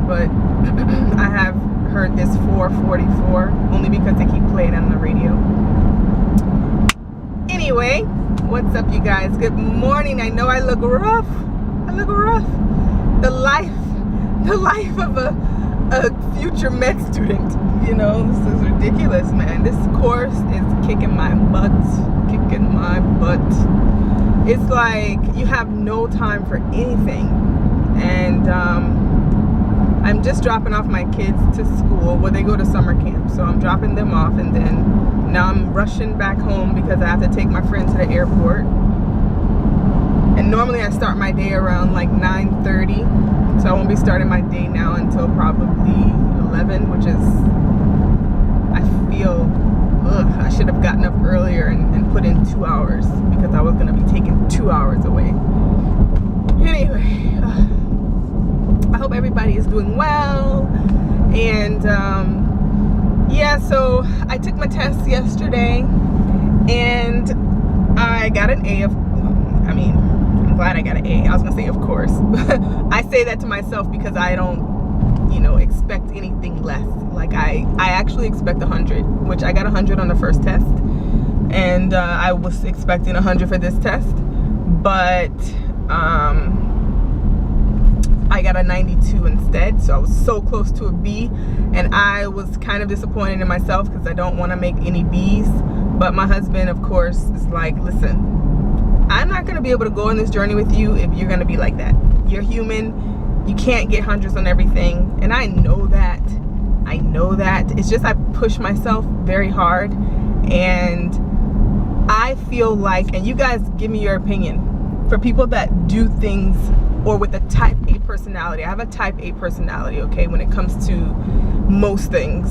time, but I have heard this 4:44 only because they keep playing on the radio. Anyway, what's up, you guys? Good morning. I know I look rough. The life of a future med student. You know, this is ridiculous, man. This course is kicking my butt. It's like you have no time for anything. And I'm just dropping off my kids to school where they go to summer camp. So I'm dropping them off, and then now I'm rushing back home because I have to take my friend to the airport. And normally I start my day around like 9:30. So I won't be starting my day now until probably 11, which is, I feel, I should have gotten up earlier and put in 2 hours because I was going to be taking 2 hours away. Anyway, I hope everybody is doing well. And yeah, so I took my test yesterday and I got an A. I'm glad I got an A. I was gonna say, of course. I say that to myself because I don't, expect anything less. Like I actually expect 100, which I got 100 on the first test, and I was expecting 100 for this test, but I got a 92 instead, so I was so close to a B, and I was kind of disappointed in myself because I don't want to make any B's. But my husband, of course, is like, listen, I'm not going to be able to go on this journey with you if you're going to be like that. You're human. You can't get hundreds on everything. And I know that. It's just I push myself very hard. And I feel like, and you guys give me your opinion, for people that do things or with a type A personality. I have a type A personality, okay, when it comes to most things.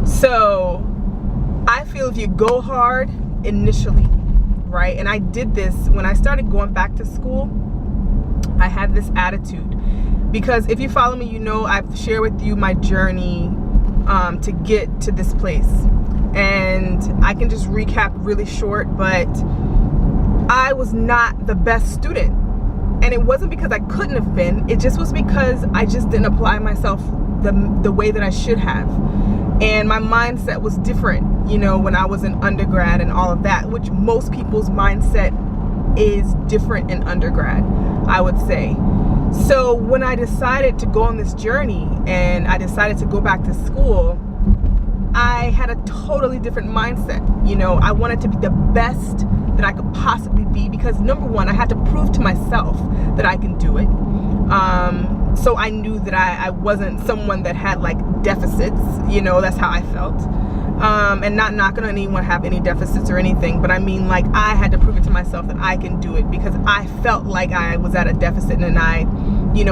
So I feel if you go hard initially, right? And I did this when I started going back to school. I had this attitude because if you follow me, I've shared with you my journey to get to this place, and I can just recap really short. But I was not the best student, and it wasn't because I couldn't have been. It just was because I just didn't apply myself the way that I should have. And my mindset was different, when I was in undergrad and all of that, which most people's mindset is different in undergrad, I would say. So when I decided to go on this journey and I decided to go back to school, I had a totally different mindset. I wanted to be the best that I could possibly be because, number one, I had to prove to myself that I can do it. So I knew that I wasn't someone that had like deficits, that's how I felt. And not knocking on anyone have any deficits or anything, but I mean, like, I had to prove it to myself that I can do it because I felt like I was at a deficit, and I,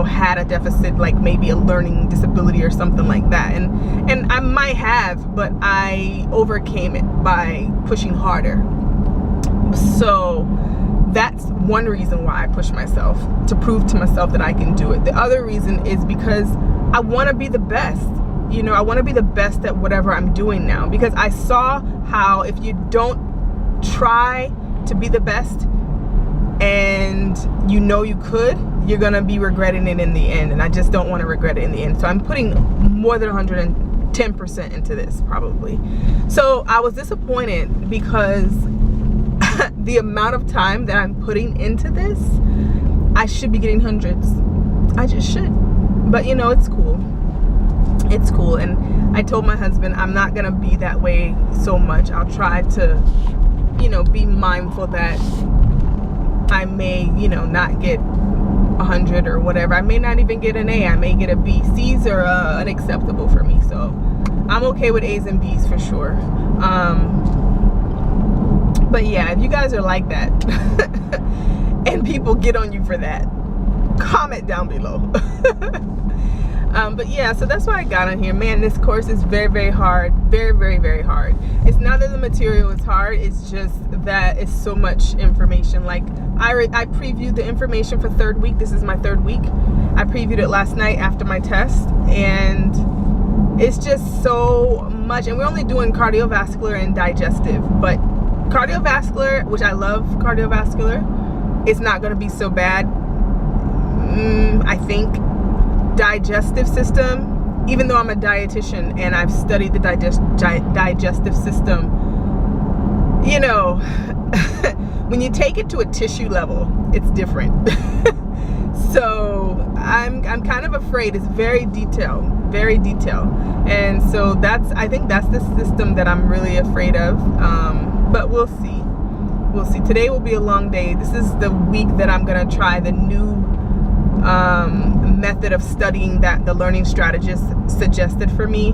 had a deficit, like maybe a learning disability or something like that. And I might have, but I overcame it by pushing harder. So that's one reason why I push myself, to prove to myself that I can do it. The other reason is because I want to be the best. I want to be the best at whatever I'm doing now, because I saw how if you don't try to be the best and you could, you're going to be regretting it in the end. And I just don't want to regret it in the end. So I'm putting more than 110% into this probably. So I was disappointed because the amount of time that I'm putting into this, I should be getting hundreds. I just should. But it's cool. It's cool. And I told my husband I'm not gonna be that way so much. I'll try to be mindful that I may not get 100 or whatever. I may not even get an A. I may get a B. C's are unacceptable for me, so I'm okay with A's and B's for sure. But yeah, if you guys are like that and people get on you for that, comment down below. But yeah, so that's why I got on here. Man, this course is very, very hard. Very, very, very hard. It's not that the material is hard. It's just that it's so much information. Like, I previewed the information for third week. This is my third week. I previewed it last night after my test. And it's just so much. And we're only doing cardiovascular and digestive. But cardiovascular, which I love cardiovascular, it's not going to be so bad, I think. digestive system, even though I'm a dietitian and I've studied the digestive system, you know, when you take it to a tissue level, it's different. So I'm kind of afraid. It's very detailed, and so I think that's the system that I'm really afraid of. But we'll see. Today will be a long day. This is the week that I'm gonna try the new method of studying that the learning strategist suggested for me.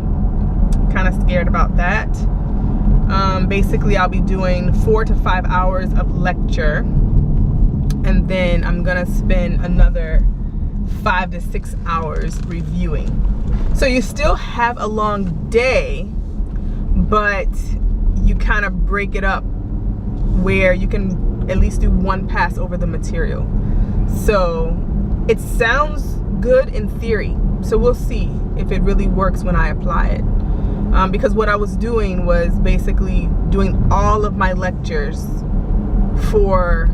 Kind of scared about that. Basically, I'll be doing 4 to 5 hours of lecture, and then I'm gonna spend another 5 to 6 hours reviewing. So you still have a long day, but you kind of break it up where you can at least do one pass over the material. So it sounds good in theory. So we'll see if it really works when I apply it. Because what I was doing was basically doing all of my lectures for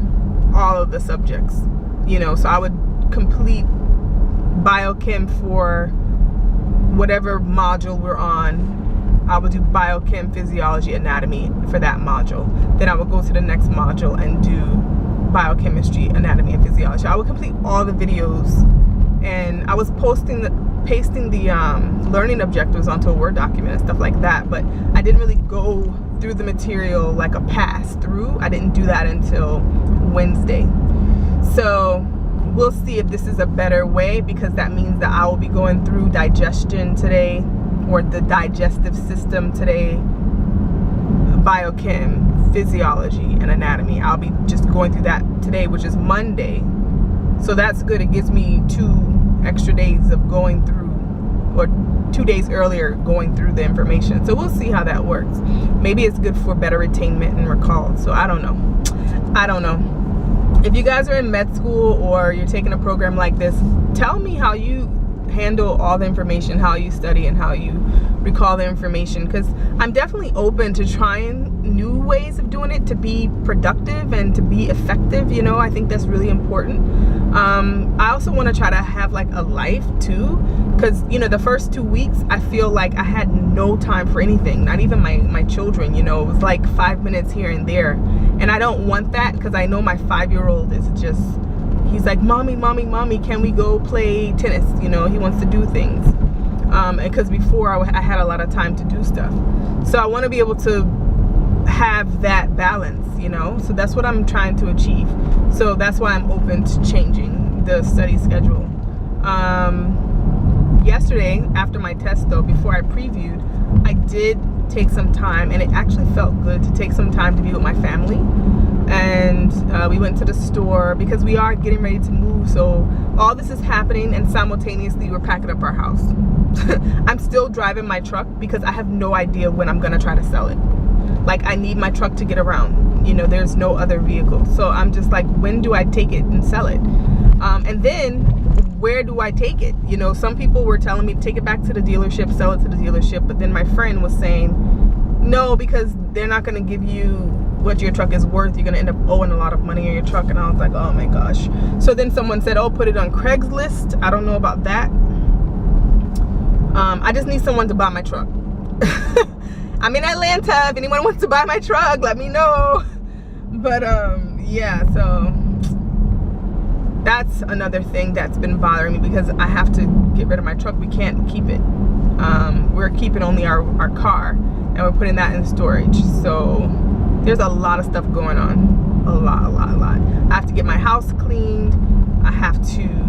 all of the subjects, you know. So I would complete biochem for whatever module we're on. I would do biochem, physiology, anatomy for that module. Then I would go to the next module and do biochemistry, anatomy, and physiology. I would complete all the videos, and I was pasting the learning objectives onto a Word document and stuff like that, but I didn't really go through the material like a pass through. I didn't do that until Wednesday. So we'll see if this is a better way, because that means that I will be going through digestion today, or the digestive system today, biochem, physiology, and anatomy. I'll be just going through that today, which is Monday. So that's good. It gives me 2 extra days of going through, or 2 days earlier going through the information. So we'll see how that works. Maybe it's good for better retainment and recall. So I don't know. If you guys are in med school or you're taking a program like this, tell me how you handle all the information, how you study, and how you recall the information, because I'm definitely open to trying new ways of doing it to be productive and to be effective. You know, I think that's really important. I also want to try to have like a life too, because, you know, the first 2 weeks I feel like I had no time for anything, not even my children. You know, it was like 5 minutes here and there, and I don't want that, because I know my 5-year-old is just, he's like, mommy, can we go play tennis? You know, he wants to do things. And because before I had a lot of time to do stuff. So I want to be able to have that balance, you know. So that's what I'm trying to achieve. So that's why I'm open to changing the study schedule. Yesterday, after my test though, before I previewed, I did take some time, and it actually felt good to take some time to be with my family. And we went to the store because we are getting ready to move. So all this is happening, and simultaneously we're packing up our house. I'm still driving my truck because I have no idea when I'm gonna try to sell it. Like, I need my truck to get around. You know, there's no other vehicle. So I'm just like, when do I take it and sell it? And then where do I take it? You know, some people were telling me take it back to the dealership, sell it to the dealership. But then my friend was saying, no, because they're not gonna give you what your truck is worth. You're gonna end up owing a lot of money on your truck. And I was like, oh my gosh. So then someone said, oh, put it on Craigslist. I don't know about that. I just need someone to buy my truck. I'm in Atlanta. If anyone wants to buy my truck, let me know. But yeah, so that's another thing that's been bothering me, because I have to get rid of my truck. We can't keep it. We're keeping only our car, and we're putting that in storage. So there's a lot of stuff going on. A lot. I have to get my house cleaned. I have to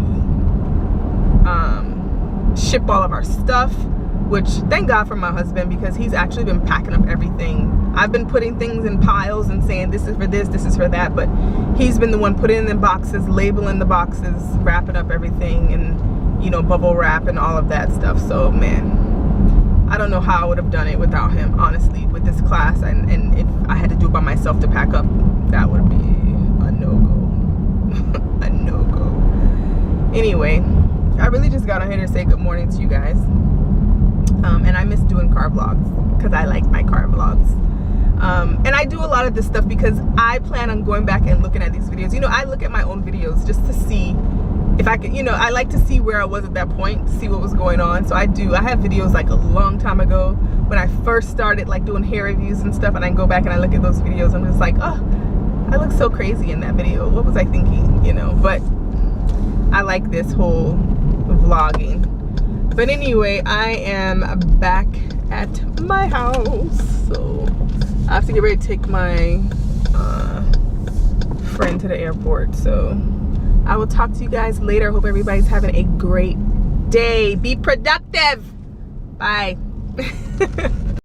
ship all of our stuff, which thank God for my husband, because he's actually been packing up everything. I've been putting things in piles and saying this is for this is for that, but he's been the one putting it in boxes, labeling the boxes, wrapping up everything, and, you know, bubble wrap and all of that stuff. So man, I don't know how I would have done it without him, honestly, with this class. And if I had to do it by myself to pack up, that would be a no-go. A no-go. Anyway, I really just got on here to say good morning to you guys. And I miss doing car vlogs, because I like my car vlogs. And I do a lot of this stuff because I plan on going back and looking at these videos. You know, I look at my own videos just to see if I could, you know, I like to see where I was at that point, see what was going on. So I have videos like a long time ago when I first started like doing hair reviews and stuff, and I go back and I look at those videos, I'm just like, oh, I look so crazy in that video. What was I thinking, you know? But I like this whole vlogging. But anyway, I am back at my house, so I have to get ready to take my friend to the airport. So I will talk to you guys later. I hope everybody's having a great day. Be productive. Bye.